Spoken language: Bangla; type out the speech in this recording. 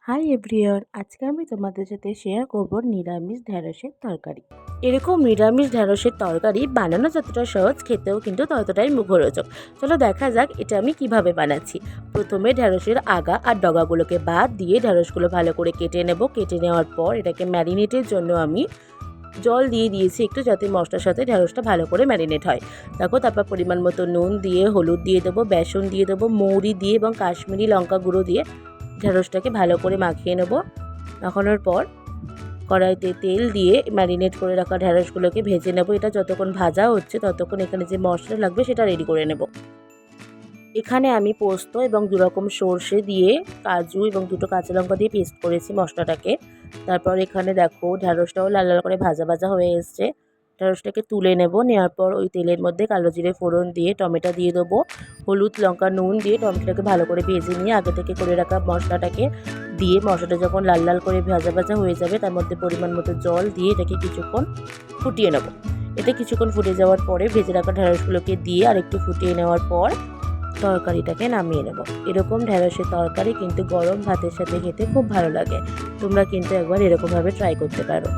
হাই এভরিওয়ান, আজকে আমি তোমাদের সাথে শেয়ার করব নিরামিষ ঢ্যাঁড়সের তরকারি। এরকম নিরামিষ ঢ্যাঁড়সের তরকারি বানানো যতটা সহজ, খেতেও কিন্তু ততটাই মুখরোচক। চলো দেখা যাক এটা আমি কিভাবে বানাচ্ছি। প্রথমে ঢ্যাঁড়সের আগা আর ডগাগুলোকে বাদ দিয়ে ঢ্যাঁড়সগুলো ভালো করে কেটে নেব। কেটে নেওয়ার পর এটাকে ম্যারিনেটের জন্য আমি জল দিয়ে দিয়েছি একটু, যাতে মশলার সাথে ঢ্যাঁড়সটা ভালো করে ম্যারিনেট হয়। দেখো, তারপর পরিমাণ মতো নুন দিয়ে, হলুদ দিয়ে দেবো, বেসন দিয়ে দেবো, মৌরি দিয়ে এবং কাশ্মীরি লঙ্কা গুঁড়ো দিয়ে ঢ্যাঁড়সটাকে ভালো করে মাখিয়ে নেব। মাখানোর পর কড়াইতে তেল দিয়ে ম্যারিনেট করে রাখা ঢ্যাঁড়সগুলোকে ভেজে নেব। এটা যতক্ষণ ভাজা হচ্ছে ততক্ষণ এখানে যে মশলা লাগবে সেটা রেডি করে নেব। এখানে আমি পোস্ত এবং দুরকম সর্ষে দিয়ে, কাজু এবং দুটো কাঁচা লঙ্কা দিয়ে পেস্ট করেছি মশলাটাকে। তারপর এখানে দেখো ঢ্যাঁড়সটাও লাল লাল করে ভাজা ভাজা হয়ে এসছে। ঢ্যাঁড়সটাকে তুলে নেব। নেওয়ার পর ওই তেলের মধ্যে কালো জিরে ফোড়ন দিয়ে টমেটো দিয়ে দেবো। হলুদ লঙ্কা নুন দিয়ে টমেটোটাকে ভালো করে ভেজে নিয়ে আগে থেকে করে রাখা মশলাটাকে দিয়ে, মশলাটা যখন লাল লাল করে ভাজা ভাজা হয়ে যাবে তার মধ্যে পরিমাণ মতো জল দিয়ে এটাকে কিছুক্ষণ ফুটিয়ে নেব। এটা কিছুক্ষণ ফুটে যাওয়ার পরে ভেজে রাখা ঢ্যাঁড়সগুলোকে দিয়ে আর একটু ফুটিয়ে নেওয়ার পর তরকারিটাকে নামিয়ে নেব। এরকম ঢ্যাঁড়সের তরকারি কিন্তু গরম ভাতের সাথে খেতে খুব ভালো লাগে। তোমরা কিন্তু একবার এরকমভাবে ট্রাই করতে পারো।